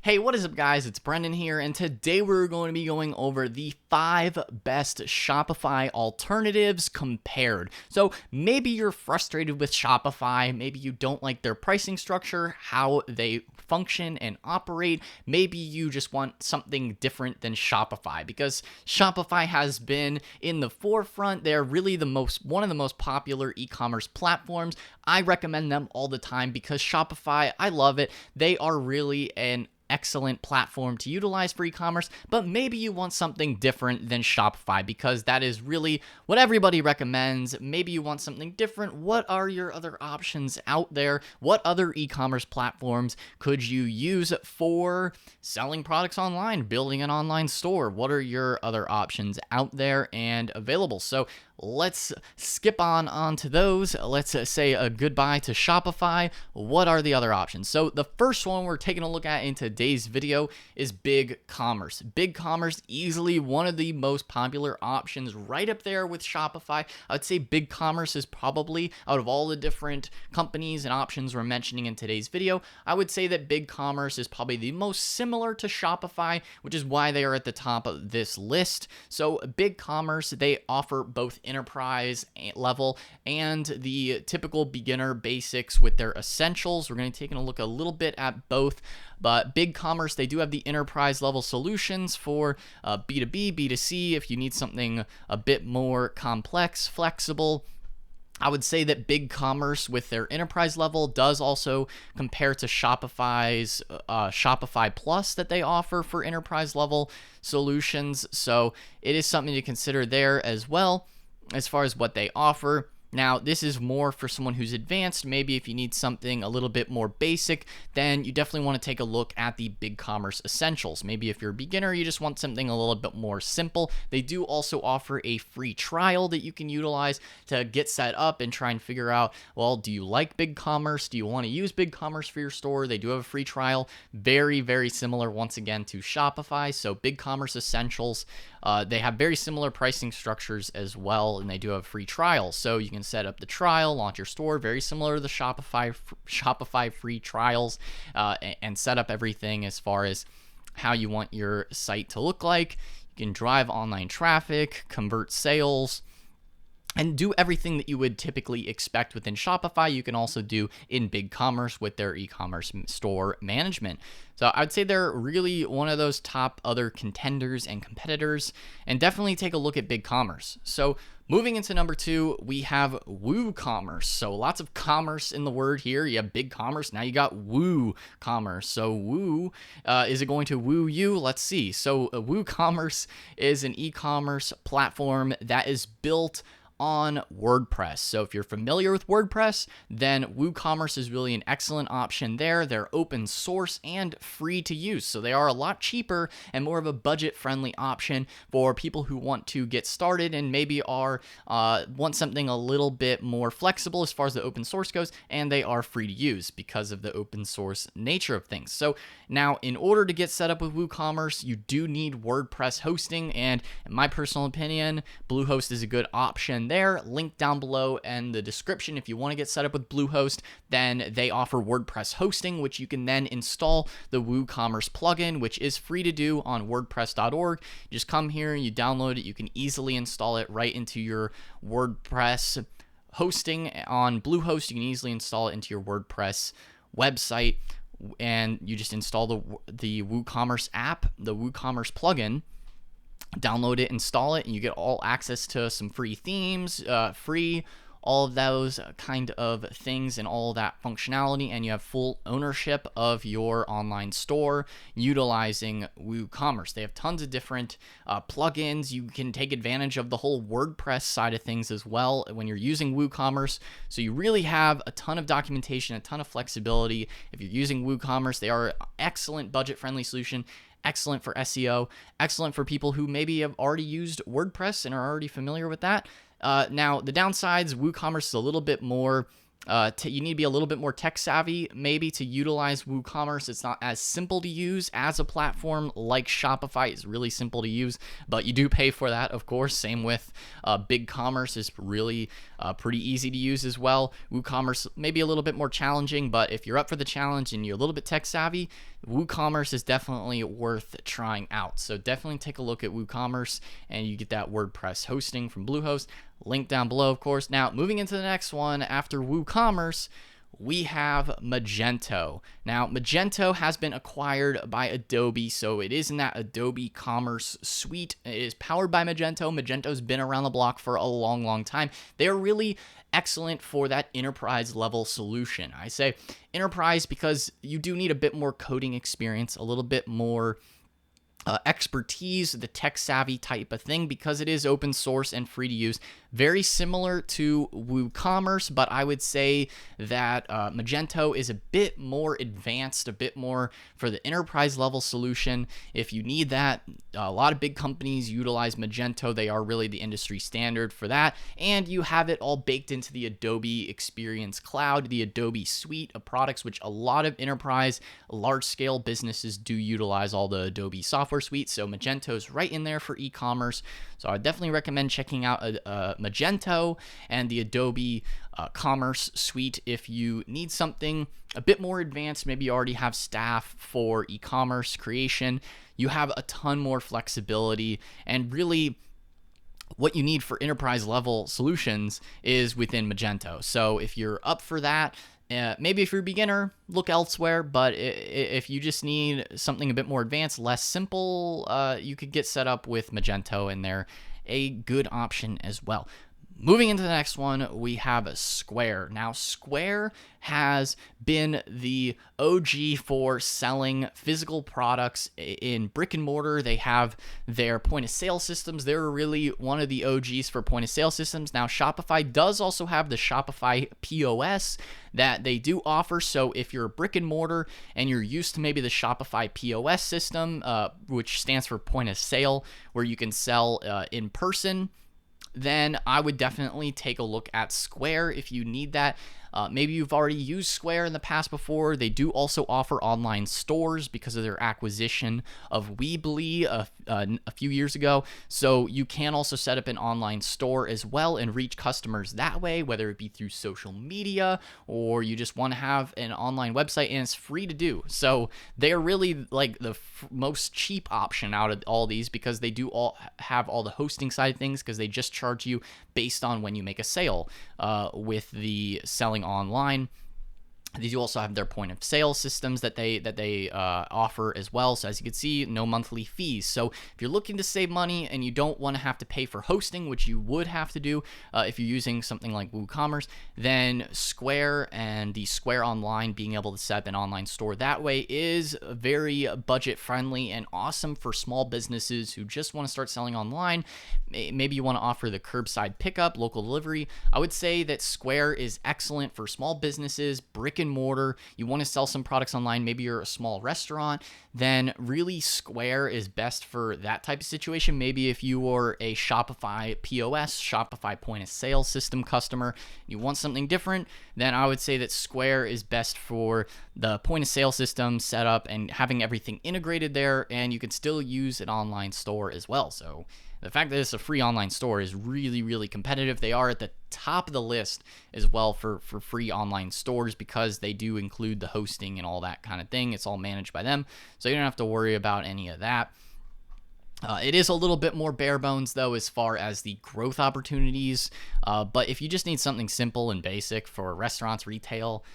Hey, what is up, guys? It's Brendan here, and today we're going to be going over the 5 best Shopify alternatives compared. So maybe you're frustrated with Shopify, maybe you don't like their pricing structure, how they function and operate. Maybe you just want something different than Shopify because Shopify has been in the forefront. They're really one of the most popular e-commerce platforms. I recommend them all the time because Shopify, I love it. They are really an excellent platform to utilize for e-commerce, but maybe you want something different than Shopify because that is really what everybody recommends. Maybe you want something different. What are your other options out there? What other e-commerce platforms could you use for selling products online, building an online store? What are your other options out there and available? So let's skip on to those. Let's say a goodbye to Shopify. What are the other options? So the first one we're taking a look at in today's video is BigCommerce. BigCommerce, easily one of the most popular options, right up there with Shopify. I'd say BigCommerce is probably, out of all the different companies and options we're mentioning in today's video, I would say that BigCommerce is probably the most similar to Shopify, which is why they are at the top of this list. So BigCommerce, they offer both enterprise level and the typical beginner basics with their essentials. We're going to take a look a little bit at both, but BigCommerce, they do have the enterprise level solutions for B2B, B2C, if you need something a bit more complex, flexible. I would say that BigCommerce with their enterprise level does also compare to Shopify's Shopify Plus that they offer for enterprise level solutions. So it is something to consider there as well as far as what they offer. Now, this is more for someone who's advanced. Maybe if you need something a little bit more basic, then you definitely want to take a look at the BigCommerce Essentials. Maybe if you're a beginner, you just want something a little bit more simple. They do also offer a free trial that you can utilize to get set up and try and figure out, well, do you like BigCommerce? Do you want to use BigCommerce for your store? They do have a free trial. Very, very similar, once again, to Shopify. So BigCommerce Essentials, they have very similar pricing structures as well, and they do have free trials. So you can set up the trial, launch your store, very similar to the Shopify free trials, and set up everything as far as how you want your site to look like. You can drive online traffic, convert sales, and do everything that you would typically expect within Shopify. You can also do in BigCommerce with their e-commerce store management. So I'd say they're really one of those top other contenders and competitors, and definitely take a look at BigCommerce. So moving into number 2, we have WooCommerce. So lots of commerce in the word here. You have BigCommerce, now you got WooCommerce. So Woo, is it going to woo you? Let's see. So WooCommerce is an e-commerce platform that is built on WordPress. So if you're familiar with WordPress, then WooCommerce is really an excellent option there. They're open source and free to use, so they are a lot cheaper and more of a budget-friendly option for people who want to get started and maybe want something a little bit more flexible as far as the open source goes, and they are free to use because of the open source nature of things. So now, in order to get set up with WooCommerce, you do need WordPress hosting, and in my personal opinion, Bluehost is a good option there. Link down below in the description. If you want to get set up with Bluehost, then they offer WordPress hosting, which you can then install the WooCommerce plugin, which is free to do on WordPress.org. You just come here, you download it, you can easily install it right into your WordPress hosting on Bluehost. You can easily install it into your WordPress website, and you just install the WooCommerce app, the WooCommerce plugin. Download it, install it, and you get all access to some free themes, all of those kind of things and all that functionality, and you have full ownership of your online store utilizing WooCommerce. They have tons of different plugins. You can take advantage of the whole WordPress side of things as well when you're using WooCommerce. So you really have a ton of documentation, a ton of flexibility. If you're using WooCommerce, they are an excellent budget-friendly solution. Excellent for SEO, excellent for people who maybe have already used WordPress and are already familiar with that. Now, the downsides, WooCommerce is a little bit more You need to be a little bit more tech savvy, maybe, to utilize WooCommerce. It's not as simple to use as a platform like Shopify. It's really simple to use, but you do pay for that, of course. Same with BigCommerce is really pretty easy to use as well. WooCommerce may be a little bit more challenging, but if you're up for the challenge and you're a little bit tech savvy, WooCommerce is definitely worth trying out. So definitely take a look at WooCommerce, and you get that WordPress hosting from Bluehost. Link down below, of course. Now, moving into the next one, after WooCommerce, we have Magento. Now, Magento has been acquired by Adobe, so it is in that Adobe Commerce suite. It is powered by Magento. Magento's been around the block for a long, long time. They're really excellent for that enterprise level solution. I say enterprise because you do need a bit more coding experience, a little bit more expertise, the tech savvy type of thing, because it is open source and free to use. Very similar to WooCommerce, but I would say that Magento is a bit more advanced, a bit more for the enterprise level solution. If you need that, a lot of big companies utilize Magento. They are really the industry standard for that, and you have it all baked into the Adobe Experience Cloud, the Adobe suite of products, which a lot of enterprise, large-scale businesses do utilize all the Adobe software suite. So Magento is right in there for e-commerce. So I definitely recommend checking out Magento and the Adobe Commerce suite if you need something a bit more advanced. Maybe you already have staff for e-commerce creation. You have a ton more flexibility, and really what you need for enterprise level solutions is within Magento. So if you're up for that, maybe if you're a beginner, look elsewhere, but if you just need something a bit more advanced, less simple, you could get set up with Magento, and they're a good option as well. Moving into the next one, we have Square. Now, Square has been the OG for selling physical products in brick and mortar. They have their point of sale systems. They're really one of the OGs for point of sale systems. Now, Shopify does also have the Shopify POS that they do offer. So if you're a brick and mortar and you're used to maybe the Shopify POS system, which stands for point of sale, where you can sell in person, then I would definitely take a look at Square if you need that. Maybe you've already used Square in the past before. They do also offer online stores because of their acquisition of Weebly a few years ago. So you can also set up an online store as well and reach customers that way, whether it be through social media or you just want to have an online website, and it's free to do. So they're really like the most cheap option out of all these, because they do all have all the hosting side of things, because they just charge you based on when you make a sale with the selling online. They do also have their point of sale systems that they offer as well. So as you can see, no monthly fees. So if you're looking to save money and you don't want to have to pay for hosting, which you would have to do if you're using something like WooCommerce, then Square and the Square Online, being able to set up an online store that way, is very budget friendly and awesome for small businesses who just want to start selling online. Maybe you want to offer the curbside pickup, local delivery. I would say that Square is excellent for small businesses, brick and mortar. You want to sell some products online, maybe you're a small restaurant, then really Square is best for that type of situation. Maybe if you were a Shopify POS, Shopify point of sale system customer, you want something different, then I would say that Square is best for the point of sale system setup and having everything integrated there, and you can still use an online store as well. So the fact that it's a free online store is really, really competitive. They are at the top of the list as well for free online stores, because they do include the hosting and all that kind of thing. It's all managed by them, so you don't have to worry about any of that. It is a little bit more bare bones, though, as far as the growth opportunities. But if you just need something simple and basic for restaurants, retail,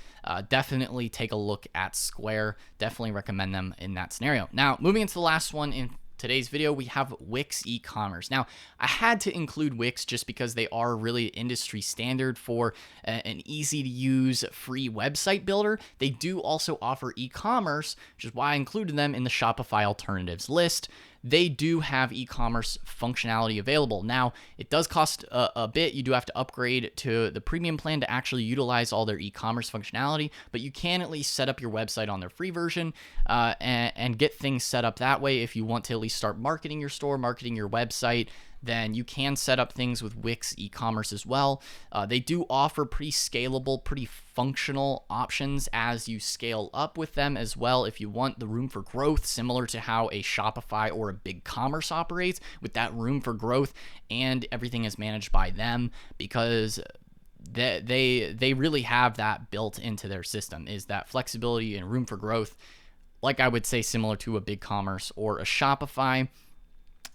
definitely take a look at Square. Definitely recommend them in that scenario. Now, moving into the last one in today's video, we have Wix e-commerce. Now, I had to include Wix just because they are really industry standard for an easy to use free website builder. They do also offer e-commerce, which is why I included them in the Shopify alternatives list. They do have e-commerce functionality available. Now, it does cost a bit. You do have to upgrade to the premium plan to actually utilize all their e-commerce functionality, but you can at least set up your website on their free version and get things set up that way. If you want to at least start marketing your store, marketing your website, then you can set up things with Wix e-commerce as well. They do offer pretty scalable, pretty functional options as you scale up with them as well. If you want the room for growth, similar to how a Shopify or a BigCommerce operates, with that room for growth, and everything is managed by them, because they really have that built into their system, is that flexibility and room for growth. Like I would say, similar to a BigCommerce or a Shopify.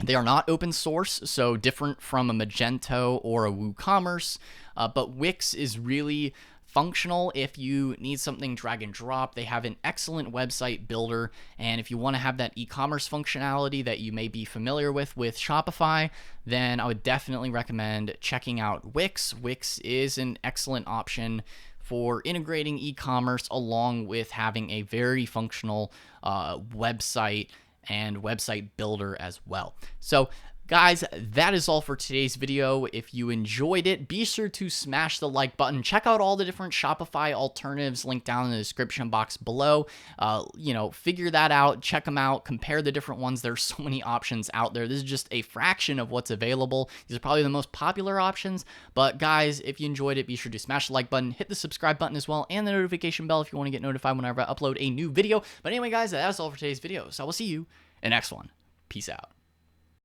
They are not open source, so different from a Magento or a WooCommerce, but Wix is really functional if you need something drag and drop. They have an excellent website builder, and if you want to have that e-commerce functionality that you may be familiar with Shopify, then I would definitely recommend checking out Wix. Wix is an excellent option for integrating e-commerce along with having a very functional website and website builder as well. So guys, that is all for today's video. If you enjoyed it, be sure to smash the like button. Check out all the different Shopify alternatives linked down in the description box below. Figure that out, check them out, compare the different ones. There's so many options out there. This is just a fraction of what's available. These are probably the most popular options. But guys, if you enjoyed it, be sure to smash the like button, hit the subscribe button as well, and the notification bell if you want to get notified whenever I upload a new video. But anyway, guys, that's all for today's video. So I will see you in the next one. Peace out.